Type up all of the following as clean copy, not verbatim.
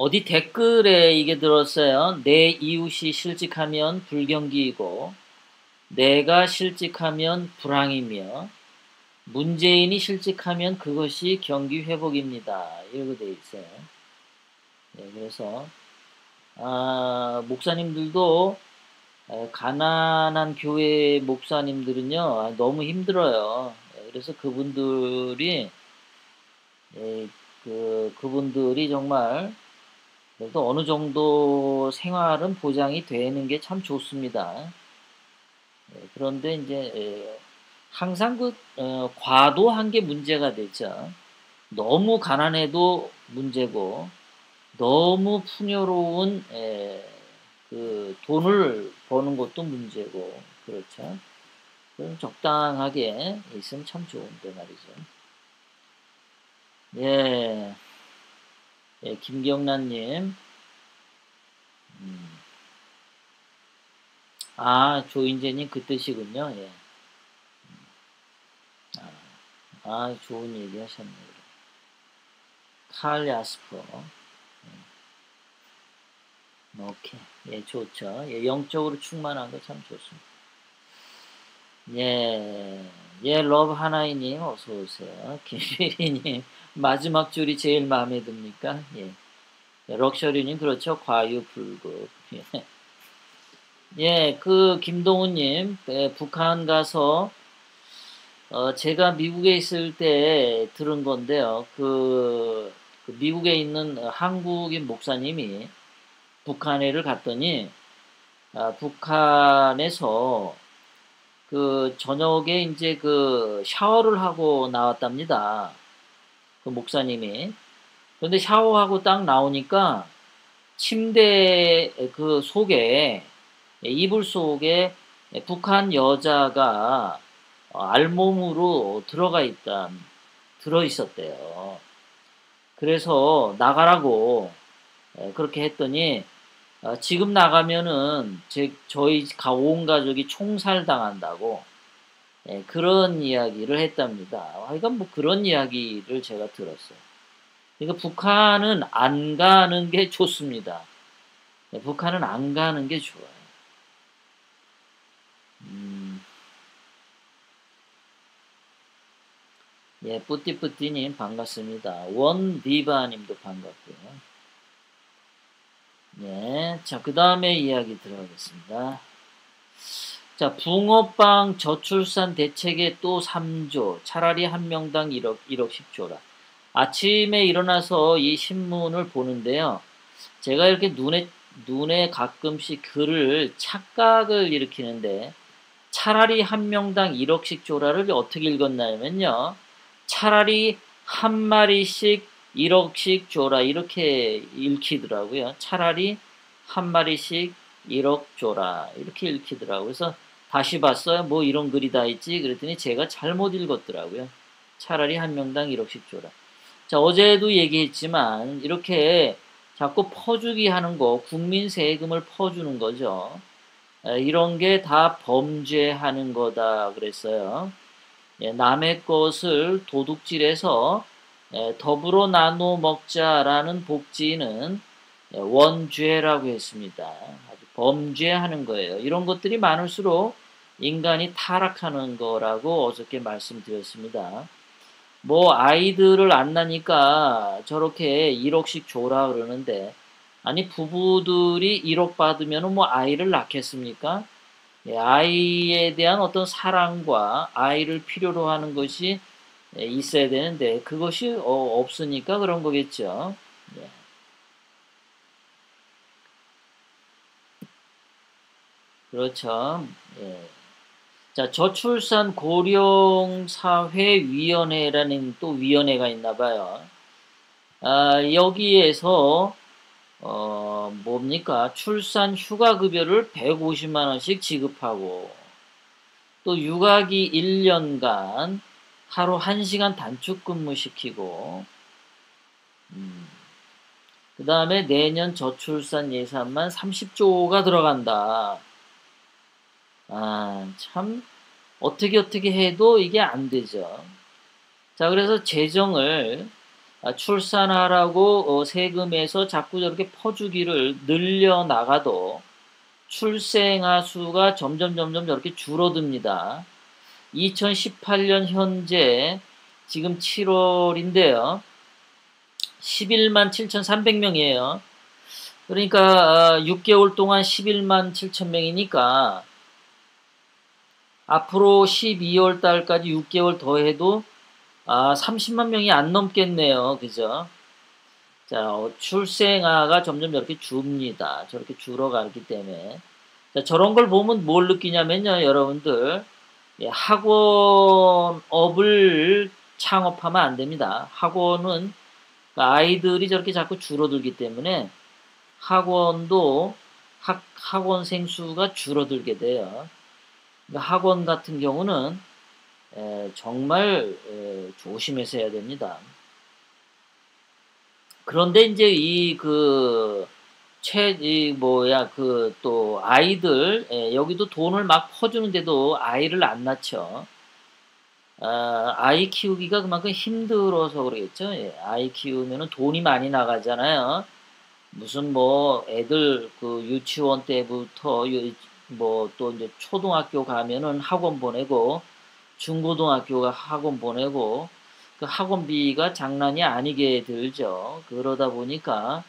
어디 댓글에 이게 들었어요. 내 이웃이 실직하면 불경기이고 내가 실직하면 불황이며 문재인이 실직하면 그것이 경기 회복입니다. 이러고 돼 있어요. 네, 그래서 목사님들도 가난한 교회 목사님들은요 너무 힘들어요. 그래서 그분들이 그분들이 정말 그래도 어느 정도 생활은 보장이 되는 게 참 좋습니다. 그런데 이제 항상 과도한 게 문제가 되죠. 너무 가난해도 문제고 너무 풍요로운 돈을 버는 것도 문제고 그렇죠. 그럼 적당하게 있으면 참 좋은데 말이죠. 예, 김경란님. 조인재님 그 뜻이군요. 예. 좋은 얘기 하셨네요. 칼 야스퍼. 오케이. 예, 좋죠. 예, 영적으로 충만한 거 참 좋습니다. 러브 하나이님 어서오세요. 김필이님 마지막 줄이 제일 마음에 듭니까? 예. 럭셔리님 그렇죠. 과유불급. 김동훈님 북한 가서 제가 미국에 있을 때 들은 건데요. 그 미국에 있는 한국인 목사님이 북한에를 갔더니 북한에서 그 저녁에 이제 그 샤워를 하고 나왔답니다. 그 목사님이. 그런데 샤워하고 딱 나오니까 침대 그 속에 이불 속에 북한 여자가 알몸으로 들어 있었대요. 그래서 나가라고 그렇게 했더니 지금 나가면은 저희 온 가족이 총살당한다고 그런 이야기를 했답니다. 하여간 뭐 그런 이야기를 제가 들었어요. 그러니까 북한은 안 가는 게 좋습니다. 북한은 안 가는 게 좋아요. 뿌띠뿌띠님 반갑습니다. 원디바님도 반갑고요. 자, 그 다음에 이야기 들어가겠습니다. 자, 붕어빵 저출산 대책에 또 3조, 차라리 한 명당 1억씩 줘라. 아침에 일어나서 이 신문을 보는데요. 제가 이렇게 눈에 가끔씩 글을 착각을 일으키는데, 차라리 한 명당 1억씩 줘라를 어떻게 읽었냐면요. 차라리 한 마리씩 1억씩 줘라 이렇게 읽히더라고요. 차라리 한 마리씩 1억 줘라 이렇게 읽히더라고요. 그래서 다시 봤어요. 뭐 이런 글이 다 있지 그랬더니 제가 잘못 읽었더라고요. 차라리 한 명당 1억씩 줘라. 자, 어제도 얘기했지만 이렇게 자꾸 퍼주기 하는 거 국민 세금을 퍼주는 거죠. 이런 게 다 범죄하는 거다 그랬어요. 남의 것을 도둑질해서 더불어 나눠 먹자라는 복지는 원죄라고 했습니다. 아주 범죄하는 거예요. 이런 것들이 많을수록 인간이 타락하는 거라고 어저께 말씀드렸습니다. 뭐 아이들을 안 낳으니까 저렇게 1억씩 줘라 그러는데 아니 부부들이 1억 받으면 뭐 아이를 낳겠습니까? 아이에 대한 어떤 사랑과 아이를 필요로 하는 것이 있어야 되는데 그것이 없으니까 그런 거겠죠. 예. 그렇죠. 예. 자, 저출산 고령사회위원회라는 또 위원회가 있나 봐요. 여기에서 뭡니까? 출산 휴가급여를 150만 원씩 지급하고 또 육아기 1년간 하루 1시간 단축 근무시키고 그 다음에 내년 저출산 예산만 30조가 들어간다. 참 어떻게 해도 이게 안 되죠. 자, 그래서 재정을 출산하라고 세금에서 자꾸 저렇게 퍼주기를 늘려나가도 출생아 수가 점점 저렇게 줄어듭니다. 2018년 현재 지금 7월인데요. 11만 7,300명이에요. 그러니까 6개월 동안 11만 7,000명이니까 앞으로 12월 달까지 6개월 더 해도 30만 명이 안 넘겠네요. 그죠? 자, 출생아가 점점 저렇게 줍니다. 저렇게 줄어가기 때문에. 자, 저런 걸 보면 뭘 느끼냐면요, 여러분들. 예, 학원업을 창업하면 안 됩니다. 학원은 아이들이 저렇게 자꾸 줄어들기 때문에 학원도 학원생 수가 줄어들게 돼요. 그러니까 학원 같은 경우는 정말 조심해서 해야 됩니다. 그런데 이제 또 아이들, 여기도 돈을 막 퍼주는데도 아이를 안 낳죠. 아이 키우기가 그만큼 힘들어서 그러겠죠. 예, 아이 키우면은 돈이 많이 나가잖아요. 무슨 뭐 애들 그 유치원 때부터 뭐 또 이제 초등학교 가면은 학원 보내고 중고등학교가 학원 보내고 그 학원비가 장난이 아니게 들죠. 그러다 보니까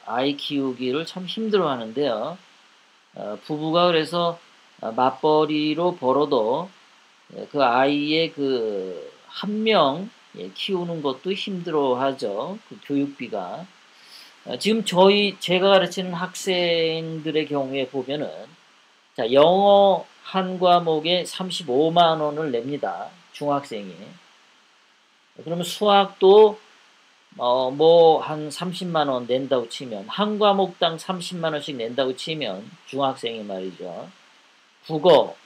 아이 키우기를 참 힘들어 하는데요. 부부가 그래서 맞벌이로 벌어도 그 아이의 그 한 명 키우는 것도 힘들어 하죠. 그 교육비가. 지금 제가 가르치는 학생들의 경우에 보면은, 자, 영어 한 과목에 35만 원을 냅니다. 중학생이. 그러면 수학도, 뭐, 한 30만 원 낸다고 치면, 한 과목당 30만 원씩 낸다고 치면, 중학생이 말이죠. 국어,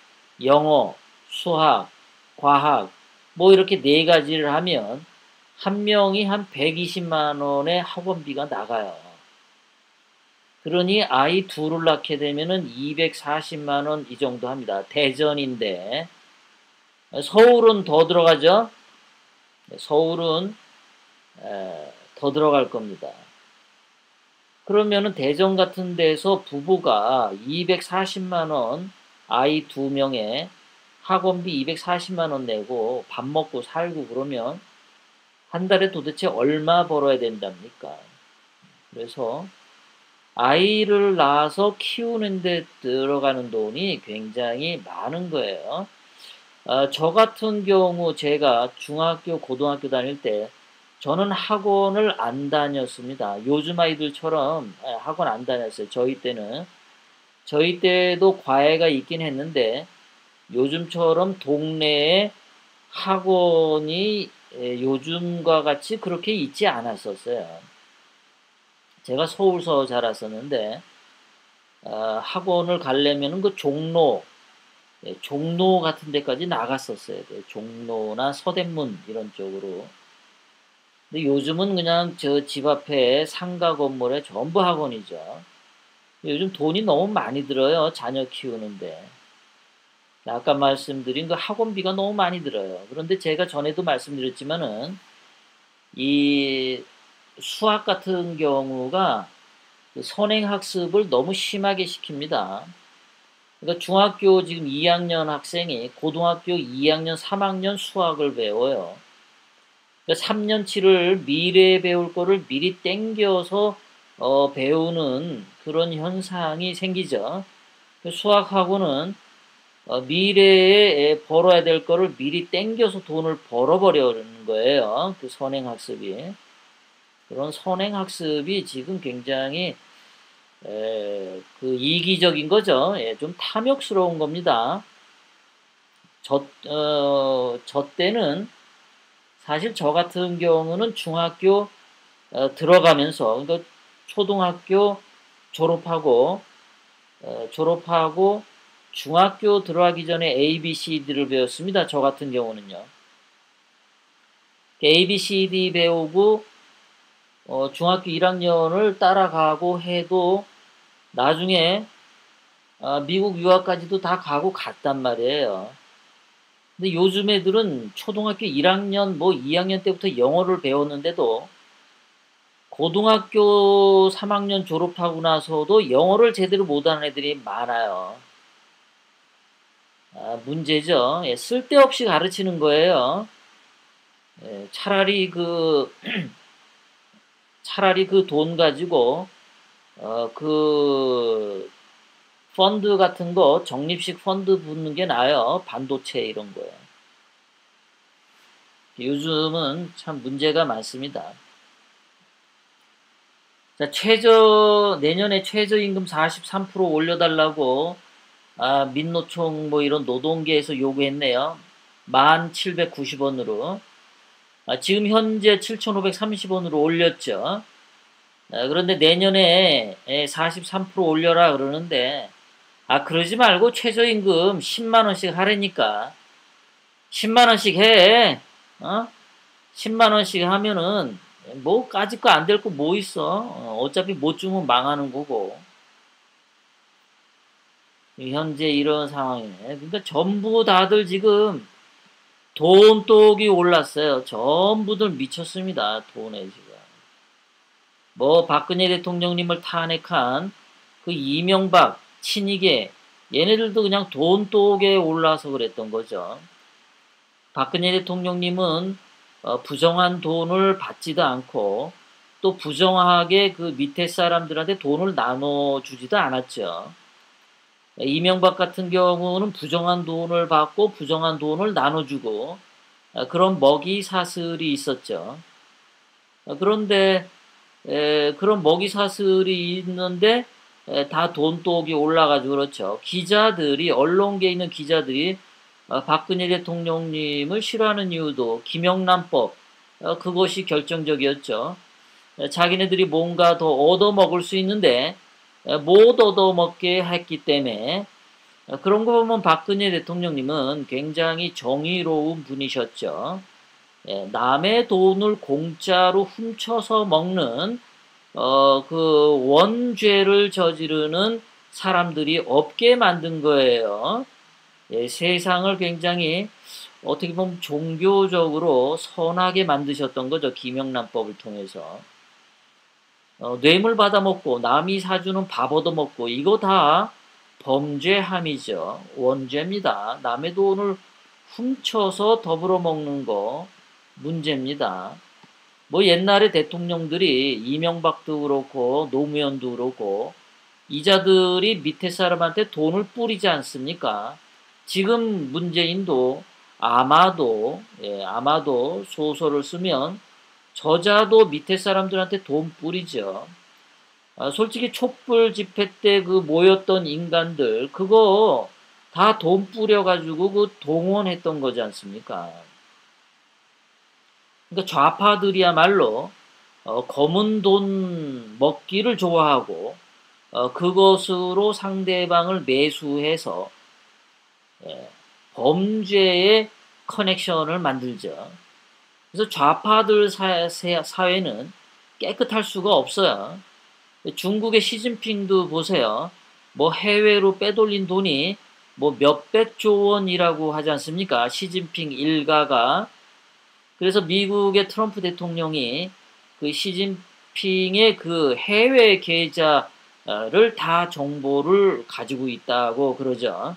영어, 수학, 과학, 뭐 이렇게 네 가지를 하면, 한 명이 한 120만 원의 학원비가 나가요. 그러니 아이 둘을 낳게 되면은 240만 원 이 정도 합니다. 대전인데 서울은 더 들어가죠. 서울은 더 들어갈 겁니다. 그러면은 대전 같은 데서 부부가 240만 원 아이 두 명에 학원비 240만 원 내고 밥 먹고 살고 그러면 한 달에 도대체 얼마 벌어야 된답니까? 그래서 아이를 낳아서 키우는 데 들어가는 돈이 굉장히 많은 거예요. 저 같은 경우 제가 중학교, 고등학교 다닐 때 저는 학원을 안 다녔습니다. 요즘 아이들처럼 학원 안 다녔어요. 저희 때도 과외가 있긴 했는데 요즘처럼 동네에 학원이 요즘과 같이 그렇게 있지 않았었어요. 제가 서울서 자랐었는데 학원을 가려면 그 종로 같은 데까지 나갔었어요. 종로나 서대문 이런 쪽으로. 근데 요즘은 그냥 저 집 앞에 상가 건물에 전부 학원이죠. 요즘 돈이 너무 많이 들어요. 자녀 키우는데. 아까 말씀드린 그 학원비가 너무 많이 들어요. 그런데 제가 전에도 말씀드렸지만은 이 수학 같은 경우가 그 선행학습을 너무 심하게 시킵니다. 그러니까 중학교 지금 2학년 학생이 고등학교 2학년, 3학년 수학을 배워요. 그러니까 3년치를 미래에 배울 거를 미리 땡겨서 배우는 그런 현상이 생기죠. 그 수학하고는 미래에 벌어야 될 거를 미리 땡겨서 돈을 벌어버리는 거예요. 그 선행학습이. 그런 선행학습이 지금 굉장히 그 이기적인 거죠. 예, 좀 탐욕스러운 겁니다. 저 때는 사실 저 같은 경우는 중학교 들어가면서 그러니까 초등학교 졸업하고 중학교 들어가기 전에 ABCD를 배웠습니다. 저 같은 경우는요. ABCD 배우고 중학교 1학년을 따라가고 해도 나중에 미국 유학까지도 다 가고 갔단 말이에요. 근데 요즘 애들은 초등학교 1학년 뭐 2학년 때부터 영어를 배웠는데도 고등학교 3학년 졸업하고 나서도 영어를 제대로 못하는 애들이 많아요. 문제죠. 예, 쓸데없이 가르치는 거예요. 예, 차라리 그 돈 가지고 그 펀드 같은 거 적립식 펀드 붓는 게 나아요. 반도체 이런 거에. 요즘은 참 문제가 많습니다. 자, 내년에 최저임금 43% 올려달라고, 민노총 뭐 이런 노동계에서 요구했네요. 1,790원으로. 지금 현재 7,530원으로 올렸죠. 그런데 내년에 43% 올려라 그러는데, 그러지 말고 최저임금 10만원씩 하라니까. 10만원씩 해. 어? 10만원씩 하면은, 뭐, 까짓 거 안 될 거 뭐 있어. 어차피 못 주면 망하는 거고. 현재 이런 상황이네. 그러니까 전부 다들 지금 돈독이 올랐어요. 전부들 미쳤습니다. 돈에 지금. 뭐, 박근혜 대통령님을 탄핵한 그 이명박, 친이계, 얘네들도 그냥 돈독에 올라서 그랬던 거죠. 박근혜 대통령님은 부정한 돈을 받지도 않고 또 부정하게 그 밑에 사람들한테 돈을 나눠주지도 않았죠. 이명박 같은 경우는 부정한 돈을 받고 부정한 돈을 나눠주고 그런 먹이 사슬이 있었죠. 그런데 그런 먹이 사슬이 있는데 다 돈독이 올라가지고 그렇죠. 언론계에 있는 기자들이 박근혜 대통령님을 싫어하는 이유도 김영란법 그것이 결정적이었죠. 자기네들이 뭔가 더 얻어먹을 수 있는데 못 얻어먹게 했기 때문에 그런 거 보면 박근혜 대통령님은 굉장히 정의로운 분이셨죠. 남의 돈을 공짜로 훔쳐서 먹는 그 원죄를 저지르는 사람들이 없게 만든 거예요. 세상을 굉장히 어떻게 보면 종교적으로 선하게 만드셨던 거죠. 김영란법을 통해서. 뇌물 받아먹고 남이 사주는 밥 얻어먹고 이거 다 범죄함이죠. 원죄입니다. 남의 돈을 훔쳐서 더불어 먹는 거 문제입니다. 뭐 옛날에 대통령들이 이명박도 그렇고 노무현도 그렇고 이자들이 밑에 사람한테 돈을 뿌리지 않습니까? 지금 문재인도 아마도 소설을 쓰면 저자도 밑에 사람들한테 돈 뿌리죠. 솔직히 촛불 집회 때 그 모였던 인간들 그거 다 돈 뿌려가지고 그 동원했던 거지 않습니까? 그러니까 좌파들이야말로 검은 돈 먹기를 좋아하고 그것으로 상대방을 매수해서 예, 범죄의 커넥션을 만들죠. 그래서 좌파들 사회는 깨끗할 수가 없어요. 중국의 시진핑도 보세요. 뭐 해외로 빼돌린 돈이 뭐 몇백조 원이라고 하지 않습니까? 시진핑 일가가. 그래서 미국의 트럼프 대통령이 그 시진핑의 그 해외 계좌를 다 정보를 가지고 있다고 그러죠.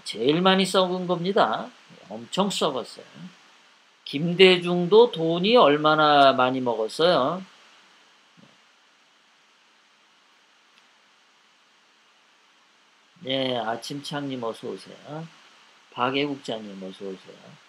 제일 많이 썩은 겁니다. 엄청 썩었어요. 김대중도 돈이 얼마나 많이 먹었어요. 네, 아침창님 어서 오세요. 박애국자님 어서 오세요.